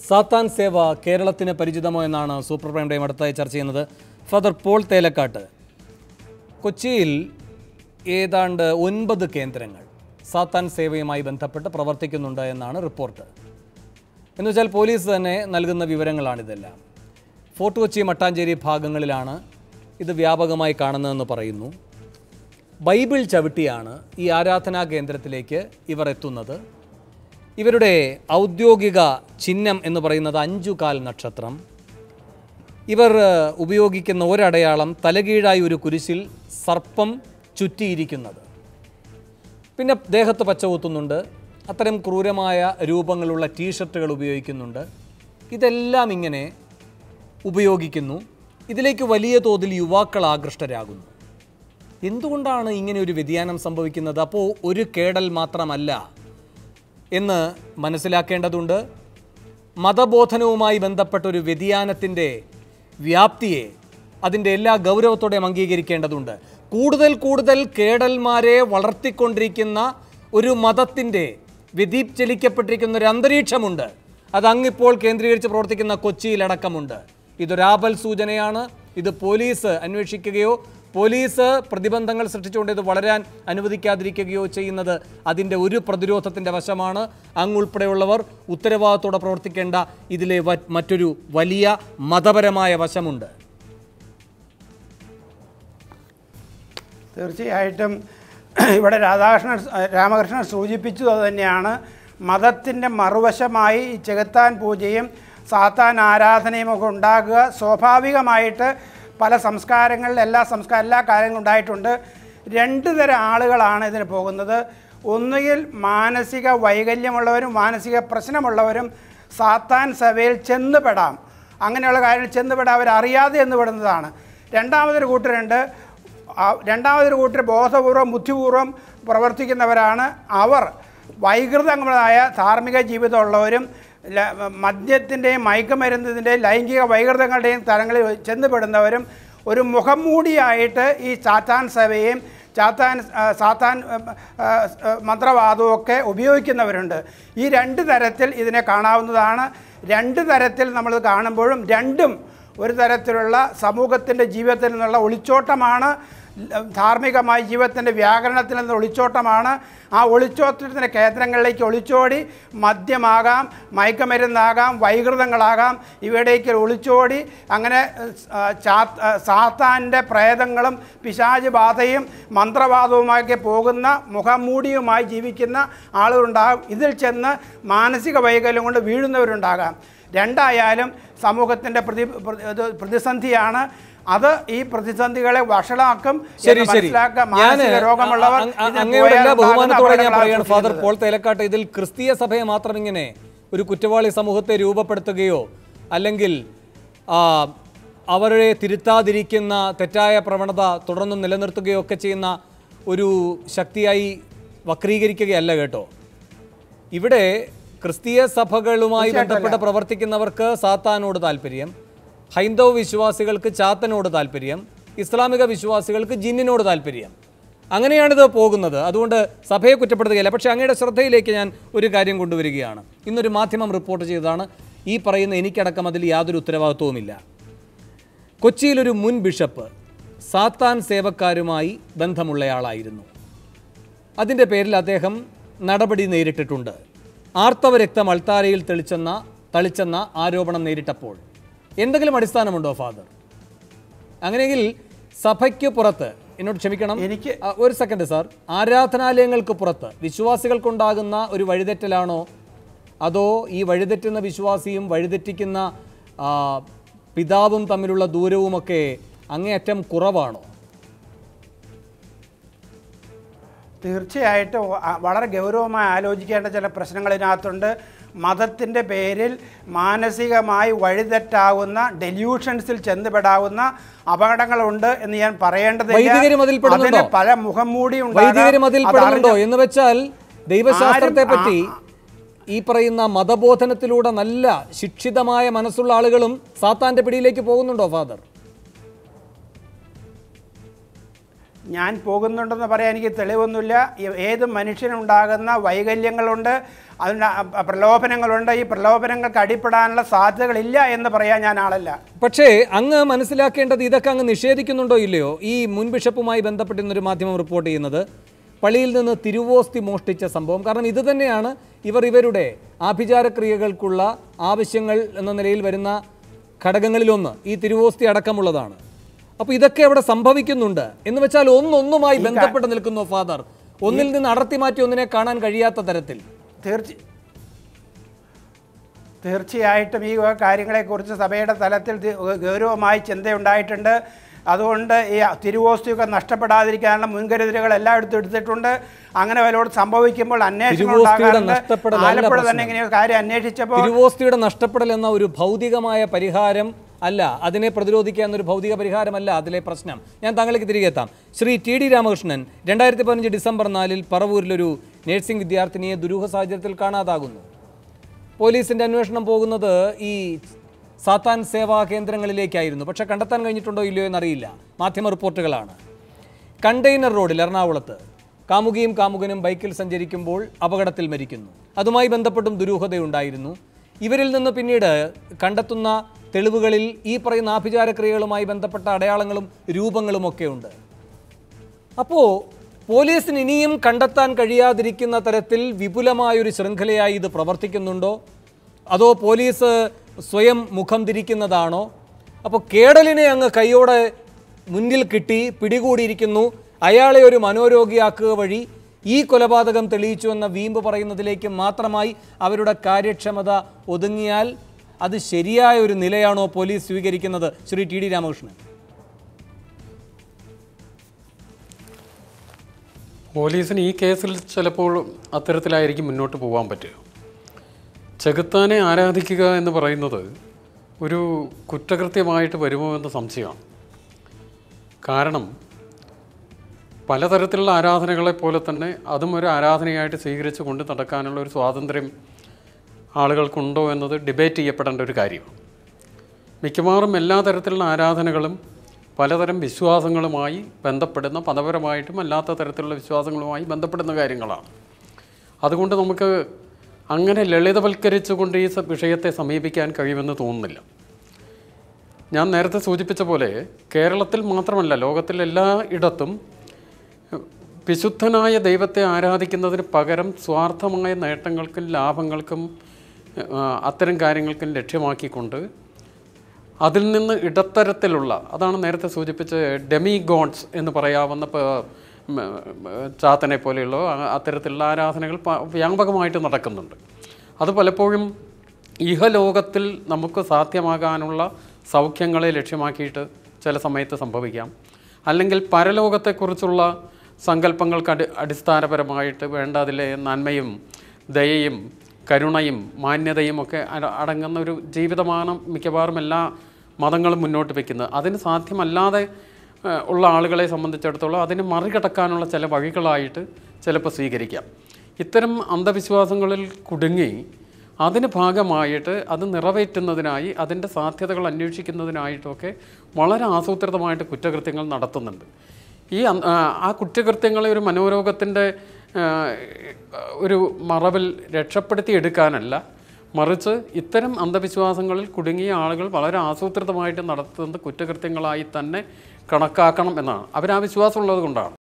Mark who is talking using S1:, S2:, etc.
S1: സാത്താൻ സേവ കേരളത്തിന് പരിചിതമോ എന്നാണ് സൂപ്പർ പ്രൈം ടൈം അടുത്തായി ചർച്ച ചെയ്യുന്നത്. ഫാദർ പോൾ തേലക്കാട്ട്, കൊച്ചിയിൽ ഏതാണ്ട് 9 കേന്ദ്രങ്ങൾ സാത്താൻ സേവയുമായി ബന്ധപ്പെട്ട് പ്രവർത്തിക്കുന്നുണ്ട് എന്നാണ് റിപ്പോർട്ട്. എന്നുവെച്ചാൽ പോലീസ് തന്നെ നൽകുന്ന വിവരങ്ങളാണിതെല്ലാം. ഫോർട്ട് കൊച്ചി, മട്ടാഞ്ചേരി ഭാഗങ്ങളിലാണ് ഇത് വ്യാപകമായി കാണുന്നതെന്ന് പറയുന്നു. ബൈബിൾ ചവിട്ടിയാണ് ഈ ആരാധനാ കേന്ദ്രത്തിലേക്ക് ഇവർ എത്തുന്നത്. ഇവരുടെ ഔദ്യോഗിക ചിഹ്നം എന്ന് പറയുന്നത് 5 കാൽ നക്ഷത്രം. ഇവർ ഉപയോഗിക്കുന്ന ഒരടയാളം തലകീഴായി ഒരു കുരിശിൽ സർപ്പം ചുറ്റിയിരിക്കുന്നത്. പിന്നെ ദേഹത്ത് പച്ച കുത്തുന്നുണ്ട്. അത്തരം ക്രൂരമായ രൂപങ്ങളുള്ള ടീഷർട്ടുകൾ ഉപയോഗിക്കുന്നുണ്ട്. ഇതെല്ലാം ഇങ്ങനെ ഉപയോഗിക്കുന്നു. ഇതിലേക്ക് വലിയ തോതിൽ യുവാക്കൾ ആകൃഷ്ടരാകുന്നു. എന്തുകൊണ്ടാണ് ഇങ്ങനെ ഒരു വ്യതിയാനം സംഭവിക്കുന്നത്? അപ്പോൾ ഒരു കേടൽ മാത്രമല്ല എന്ന് മനസ്സിലാക്കേണ്ടതുണ്ട്. മതബോധനവുമായി ബന്ധപ്പെട്ട ഒരു വ്യതിയാനത്തിൻ്റെ വ്യാപ്തിയെ അതിൻ്റെ എല്ലാ ഗൗരവത്തോടെയും അംഗീകരിക്കേണ്ടതുണ്ട്. കൂടുതൽ കേടൽമാരെ വളർത്തിക്കൊണ്ടിരിക്കുന്ന ഒരു മതത്തിൻ്റെ വ്യതിചലിക്കപ്പെട്ടിരിക്കുന്ന ഒരു അന്തരീക്ഷമുണ്ട്. അത് അങ്ങിപ്പോൾ കേന്ദ്രീകരിച്ച് പ്രവർത്തിക്കുന്ന കൊച്ചിയിലടക്കമുണ്ട്. ഇതൊരാപൽ സൂചനയാണ്. ഇത് പോലീസ് അന്വേഷിക്കുകയോ പോലീസ് പ്രതിബന്ധങ്ങൾ സൃഷ്ടിച്ചുകൊണ്ട് ഇത് വളരാൻ അനുവദിക്കാതിരിക്കുകയോ ചെയ്യുന്നത് അതിൻ്റെ ഒരു പ്രതിരോധത്തിൻ്റെ വശമാണ്. അങ്ങുൾപ്പെടെയുള്ളവർ ഉത്തരവാദിത്തോടെ പ്രവർത്തിക്കേണ്ട ഇതിലെ മറ്റൊരു വലിയ മതപരമായ വശമുണ്ട്.
S2: തീർച്ചയായിട്ടും ഇവിടെ രാമകൃഷ്ണൻ സൂചിപ്പിച്ചത് തന്നെയാണ്. മതത്തിൻ്റെ മറുവശമായി ചെകുത്താൻ പൂജയും സാത്താൻ ആരാധനയും ഒക്കെ ഉണ്ടാകുക സ്വാഭാവികമായിട്ട് പല സംസ്കാരങ്ങളിൽ എല്ലാ കാര്യങ്ങളും ഉണ്ടായിട്ടുണ്ട്. 2 തരം ആളുകളാണ് ഇതിന് പോകുന്നത്. ഒന്നുകിൽ മാനസിക വൈകല്യമുള്ളവരും മാനസിക പ്രശ്നമുള്ളവരും സാത്താൻ സഭയിൽ ചെന്നുപെടാം. അങ്ങനെയുള്ള കാര്യങ്ങൾ ചെന്നുപെടാൻ അവരറിയാതെ ചെന്നുപെടുന്നതാണ്. രണ്ടാമതൊരു കൂട്ടർ ബോധപൂർവം ബുദ്ധിപൂർവം പ്രവർത്തിക്കുന്നവരാണ്. അവർ വൈകൃതങ്ങളായ ധാർമ്മിക ജീവിതമുള്ളവരും മദ്യത്തിൻ്റെയും മയക്കുമരുന്നിൻ്റെയും ലൈംഗിക വൈകൃതങ്ങളുടെയും തലങ്ങളിൽ ചെന്നുപെടുന്നവരും ഒരു മുഖംമൂടിയായിട്ട് ഈ സാത്താൻ സഭയും സാത്താൻ മന്ത്രവാദവും ഒക്കെ ഉപയോഗിക്കുന്നവരുണ്ട്. ഈ 2 തരത്തിൽ ഇതിനെ കാണാവുന്നതാണ്. 2 തരത്തിൽ നമ്മൾ കാണുമ്പോഴും രണ്ടും ഒരു തരത്തിലുള്ള സമൂഹത്തിൻ്റെ ജീവിതത്തിൽ നിന്നുള്ള ഒളിച്ചോട്ടമാണ്. ധാർമ്മികമായ ജീവിതത്തിൻ്റെ വ്യാകരണത്തിൽ നിന്ന് ഒളിച്ചോട്ടമാണ്. ആ ഒളിച്ചോട്ടത്തിൻ്റെ കേന്ദ്രങ്ങളിലേക്ക് ഒളിച്ചോടി മദ്യമാകാം, മയക്കുമരുന്നാകാം, വൈകൃതങ്ങളാകാം, ഇവിടേക്ക് ഒളിച്ചോടി അങ്ങനെ സാത്താൻ്റെ പ്രേതങ്ങളും പിശാച് ബാധയും മന്ത്രവാദവുമാക്കി പോകുന്ന മുഖംമൂടിയുമായി ജീവിക്കുന്ന ആളുകളുണ്ടാകും. ഇതിൽ ചെന്ന് മാനസിക വൈകല്യം കൊണ്ട് വീഴുന്നവരുണ്ടാകാം. രണ്ടായാലും സമൂഹത്തിൻ്റെ പ്രതിസന്ധിയാണ്. അത് ഈ പ്രതിസന്ധികളെ വഷളാക്കും. രോഗമുള്ളവർ
S1: ബഹുമാനത്തോടെ ഞാൻ പറയുകയാണ് ഫാദർ പോൾ തേലക്കാട്ട്, ഇതിൽ ക്രിസ്തീയ സഭയെ മാത്രം ഇങ്ങനെ ഒരു കുറ്റവാളി സമൂഹത്തെ രൂപപ്പെടുത്തുകയോ അല്ലെങ്കിൽ അവരെ തിരുത്താതിരിക്കുന്ന തെറ്റായ പ്രവണത തുടർന്ന് നിലനിർത്തുകയോ ഒക്കെ ചെയ്യുന്ന ഒരു ശക്തിയായി വക്രീകരിക്കുകയല്ല കേട്ടോ. ഇവിടെ ക്രിസ്തീയ സഭകളുമായി ബന്ധപ്പെട്ട് പ്രവർത്തിക്കുന്നവർക്ക് സാത്താനോട് താല്പര്യം, ഹൈന്ദവ വിശ്വാസികൾക്ക് ചാത്തനോട് താല്പര്യം, ഇസ്ലാമിക വിശ്വാസികൾക്ക് ജിന്നിനോട് താല്പര്യം. അങ്ങനെയാണിത് പോകുന്നത്. അതുകൊണ്ട് സഭയെ കുറ്റപ്പെടുത്തുകയല്ല. പക്ഷേ അങ്ങയുടെ ശ്രദ്ധയിലേക്ക് ഞാൻ ഒരു കാര്യം കൊണ്ടുവരികയാണ്. ഇന്നൊരു മാധ്യമം റിപ്പോർട്ട് ചെയ്തതാണ്. ഈ പറയുന്ന എനിക്കടക്കം അതിൽ യാതൊരു ഉത്തരവാദിത്വവുമില്ല. കൊച്ചിയിലൊരു മുൻ ബിഷപ്പ് സാത്താൻ സേവക്കാരുമായി ബന്ധമുള്ളയാളായിരുന്നു. അതിൻ്റെ പേരിൽ അദ്ദേഹം നടപടി നേരിട്ടിട്ടുണ്ട്. ആർത്തവ രക്തം അൾത്താരയിൽ തളിച്ചെന്ന ആരോപണം നേരിട്ടപ്പോൾ എന്തെങ്കിലും അടിസ്ഥാനമുണ്ടോ ഫാദർ? അങ്ങനെയെങ്കിൽ സഭയ്ക്ക് പുറത്ത്, എന്നോട് ക്ഷമിക്കണം, എനിക്ക് ഒരു സെക്കൻഡ് സാർ, ആരാധനാലയങ്ങൾക്ക് പുറത്ത് വിശ്വാസികൾക്കുണ്ടാകുന്ന ഒരു വഴിതെറ്റലാണോ അതോ ഈ വഴിതെറ്റുന്ന വിശ്വാസിയും വഴിതെറ്റിക്കുന്ന പിതാവും തമ്മിലുള്ള ദൂരവുമൊക്കെ അങ്ങേയറ്റം കുറവാണോ?
S2: തീർച്ചയായിട്ടും വളരെ ഗൗരവമായി ആലോചിക്കേണ്ട ചില പ്രശ്നങ്ങൾ ഇതിനകത്തുണ്ട്. മതത്തിൻ്റെ പേരിൽ മാനസികമായി വഴിതെറ്റാവുന്ന ഡെല്യൂഷൻസിൽ ചെന്നുപെടാവുന്ന അപകടങ്ങളുണ്ട് എന്ന് ഞാൻ പറയേണ്ടതില്ല. പല മുഖംമൂടി
S1: ഉണ്ടാകുന്നുണ്ടോ എന്ന് വെച്ചാൽ ദൈവശാസ്ത്രത്തെ പറ്റി ഈ പറയുന്ന മതബോധനത്തിലൂടെ നല്ല ശിക്ഷിതമായ മനസ്സുള്ള ആളുകളും സാത്താന്റെ പിടിയിലേക്ക് പോകുന്നുണ്ടോ ഫാദർ?
S2: ഞാൻ പോകുന്നുണ്ടെന്ന് പറയാൻ എനിക്ക് തെളിവൊന്നുമില്ല. ഏത് മനുഷ്യനുണ്ടാകുന്ന വൈകല്യങ്ങളുണ്ട്, അതിന് പ്രലോഭനങ്ങളുണ്ട്. ഈ പ്രലോഭനങ്ങൾക്ക് അടിപ്പെടാനുള്ള സാധ്യതകളില്ല എന്ന് പറയാൻ ഞാൻ ആളല്ല.
S1: പക്ഷേ അങ്ങ് മനസ്സിലാക്കേണ്ടത് ഇതൊക്കെ അങ്ങ് നിഷേധിക്കുന്നുണ്ടോ ഇല്ലയോ? ഈ മുൻ ബിഷപ്പുമായി ബന്ധപ്പെട്ടിരുന്നൊരു മാധ്യമം റിപ്പോർട്ട് ചെയ്യുന്നത് പള്ളിയിൽ നിന്ന് തിരുവോസ്തി മോഷ്ടിച്ച സംഭവം. കാരണം ഇത് തന്നെയാണ് ഇവരുടെ ആഭിചാരക്രിയകൾക്കുള്ള ആവശ്യങ്ങൾ എന്ന നിലയിൽ വരുന്ന ഘടകങ്ങളിലൊന്ന് ഈ തിരുവോസ്തി അടക്കമുള്ളതാണ്. അപ്പോൾ ഇതൊക്കെ അവിടെ സംഭവിക്കുന്നുണ്ട് എന്ന് വെച്ചാൽ ഒന്നൊന്നുമായി ബന്ധപ്പെട്ട് നിൽക്കുന്നു ഫാദർ. ഒന്നിൽ നിന്ന് അടർത്തി മാറ്റി ഒന്നിനെ കാണാൻ കഴിയാത്ത തരത്തിൽ.
S2: തീർച്ചയായിട്ടും ഈ കാര്യങ്ങളെക്കുറിച്ച് സഭയുടെ തലത്തിൽ ഗൗരവമായി ചിന്തയുണ്ടായിട്ടുണ്ട്. അതുകൊണ്ട് ഈ തിരുവോസ്തിയൊക്കെ നഷ്ടപ്പെടാതിരിക്കാനുള്ള മുൻകരുതലുകൾ എല്ലായിടത്തും എടുത്തിട്ടുണ്ട്. അങ്ങനെ വല്ലതും സംഭവിക്കുമ്പോൾ അന്വേഷണം ആലപ്പുഴ തന്നെ ഇങ്ങനെ കാര്യം അന്വേഷിച്ചപ്പോൾ
S1: തിരുവോസ്തിയുടെ നഷ്ടപ്പെടൽ എന്ന ഒരു ഭൗതികമായ പരിഹാരം അല്ല, അതിനെ പ്രതിരോധിക്കുക എന്നൊരു ഭൗതിക പരിഹാരമല്ല അതിലെ പ്രശ്നം. ഞാൻ താങ്കളിലേക്ക് തിരികെ എത്താം. Shri T D Ramakrishnan, 2015 December 4 പറവൂരിലൊരു നഴ്സിംഗ് വിദ്യാർത്ഥിനിയെ ദുരൂഹ സാഹചര്യത്തിൽ കാണാതാകുന്നു. പോലീസിന്റെ അന്വേഷണം പോകുന്നത് ഈ സാത്താൻ സേവാ കേന്ദ്രങ്ങളിലേക്കായിരുന്നു. പക്ഷെ കണ്ടെത്താൻ കഴിഞ്ഞിട്ടുണ്ടോ ഇല്ലയോ എന്നറിയില്ല. മാധ്യമ റിപ്പോർട്ടുകളാണ്. കണ്ടെയ്നർ റോഡിൽ എറണാകുളത്ത് കാമുകിയും കാമുകനും ബൈക്കിൽ സഞ്ചരിക്കുമ്പോൾ അപകടത്തിൽ മരിക്കുന്നു. അതുമായി ബന്ധപ്പെട്ടും ദുരൂഹതയുണ്ടായിരുന്നു. ഇവരിൽ നിന്ന് പിന്നീട് കണ്ടെത്തുന്ന തെളിവുകളിൽ ഈ പറയുന്ന ആഭിചാരക്രിയകളുമായി ബന്ധപ്പെട്ട അടയാളങ്ങളും രൂപങ്ങളുമൊക്കെ ഉണ്ട്. അപ്പോൾ പോലീസിന് ഇനിയും കണ്ടെത്താൻ കഴിയാതിരിക്കുന്ന തരത്തിൽ വിപുലമായൊരു ശൃംഖലയായി ഇത് പ്രവർത്തിക്കുന്നുണ്ടോ, അതോ പോലീസ് സ്വയം മുഖം തിരിക്കുന്നതാണോ? അപ്പോൾ കേടലിനെ അങ്ങ് കൈയോടെ മുന്നിൽ കിട്ടി പിടികൂടിയിരിക്കുന്നു, അയാളെ ഒരു മനോരോഗിയാക്കുക വഴി ഈ കൊലപാതകം തെളിയിച്ചു എന്ന വീമ്പ് പറയുന്നതിലേക്ക് മാത്രമായി അവരുടെ കാര്യക്ഷമത ഒതുങ്ങിയാൽ അത് ശരിയായ ഒരു നിലയാണോ പോലീസ് സ്വീകരിക്കുന്നത്? Shri T D Ramakrishnan.
S3: പോലീസിന് ഈ കേസിൽ ചിലപ്പോൾ അത്തരത്തിലായിരിക്കും മുന്നോട്ട് പോകാൻ പറ്റുക. ചെകുത്താനെ ആരാധിക്കുക എന്ന് പറയുന്നത് ഒരു കുറ്റകൃത്യമായിട്ട് വരുമോ എന്ന സംശയമാണ്. കാരണം പലതരത്തിലുള്ള ആരാധനകളെ പോലെ തന്നെ അതും ഒരു ആരാധനയായിട്ട് സ്വീകരിച്ച് കൊണ്ട് നടക്കാനുള്ള ഒരു സ്വാതന്ത്ര്യം ആളുകൾക്കുണ്ടോ എന്നത് ഡിബേറ്റ് ചെയ്യപ്പെടേണ്ട ഒരു കാര്യമാണ്. മിക്കവാറും എല്ലാ തരത്തിലുള്ള ആരാധനകളും പലതരം വിശ്വാസങ്ങളുമായി ബന്ധപ്പെടുന്ന, മതപരമായിട്ടും അല്ലാത്ത തരത്തിലുള്ള വിശ്വാസങ്ങളുമായി ബന്ധപ്പെടുന്ന കാര്യങ്ങളാണ്. അതുകൊണ്ട് നമുക്ക് അങ്ങനെ ലളിതവൽക്കരിച്ചുകൊണ്ട് ഈ വിഷയത്തെ സമീപിക്കാൻ കഴിയുമെന്ന് തോന്നുന്നില്ല. ഞാൻ നേരത്തെ സൂചിപ്പിച്ച പോലെ കേരളത്തിൽ മാത്രമല്ല, ലോകത്തിൽ എല്ലാ ഇടത്തും വിശുദ്ധനായ ദൈവത്തെ ആരാധിക്കുന്നതിന് പകരം സ്വാർത്ഥമായ നേട്ടങ്ങൾക്കും ലാഭങ്ങൾക്കും അത്തരം കാര്യങ്ങൾക്കും ലക്ഷ്യമാക്കിക്കൊണ്ട് അതിൽ നിന്ന് ഇടത്തരത്തിലുള്ള, അതാണ് നേരത്തെ സൂചിപ്പിച്ച ഡെമി ഗോഡ്സ് എന്ന് പറയാവുന്ന ചാത്തനെ പോലെയുള്ള അത്തരത്തിലുള്ള ആരാധനകൾ വ്യാപകമായിട്ട് നടക്കുന്നുണ്ട്. അത് പലപ്പോഴും ഇഹലോകത്തിൽ നമുക്ക് സാധ്യമാകാനുള്ള സൗഖ്യങ്ങളെ ലക്ഷ്യമാക്കിയിട്ട് ചില സമയത്ത് സംഭവിക്കാം. അല്ലെങ്കിൽ പരലോകത്തെക്കുറിച്ചുള്ള സങ്കല്പങ്ങൾക്ക് അടിസ്ഥാനപരമായിട്ട് വേണ്ട അതിലെ നന്മയും ദയയും കരുണയും മാന്യതയും ഒക്കെ അടങ്ങുന്ന ഒരു ജീവിതമാണ് മിക്കവാറും എല്ലാ മതങ്ങളും മുന്നോട്ട് വയ്ക്കുന്നത്. അതിന് സാധ്യമല്ലാതെ ഉള്ള ആളുകളെ സംബന്ധിച്ചിടത്തോളം അതിനെ മറികടക്കാനുള്ള ചില വഴികളായിട്ട് ചിലപ്പോൾ സ്വീകരിക്കാം. ഇത്തരം അന്ധവിശ്വാസങ്ങളിൽ കുടുങ്ങി അതിന് ഭാഗമായിട്ട് അത് നിറവേറ്റുന്നതിനായി അതിൻ്റെ സാധ്യതകൾ അന്വേഷിക്കുന്നതിനായിട്ടൊക്കെ വളരെ ആസൂത്രിതമായിട്ട് കുറ്റകൃത്യങ്ങൾ നടത്തുന്നുണ്ട്. ആ കുറ്റകൃത്യങ്ങളെ ഒരു മനോരോഗത്തിൻ്റെ ഒരു മറവിൽ രക്ഷപ്പെടുത്തി എടുക്കാനല്ല, മറിച്ച് ഇത്തരം അന്ധവിശ്വാസങ്ങളിൽ കുടുങ്ങിയ ആളുകൾ വളരെ ആസൂത്രിതമായിട്ട് നടത്തുന്ന കുറ്റകൃത്യങ്ങളായി തന്നെ കണക്കാക്കണം എന്നാണ്. അവർ ആ വിശ്വാസമുള്ളത് കൊണ്ടാണ്.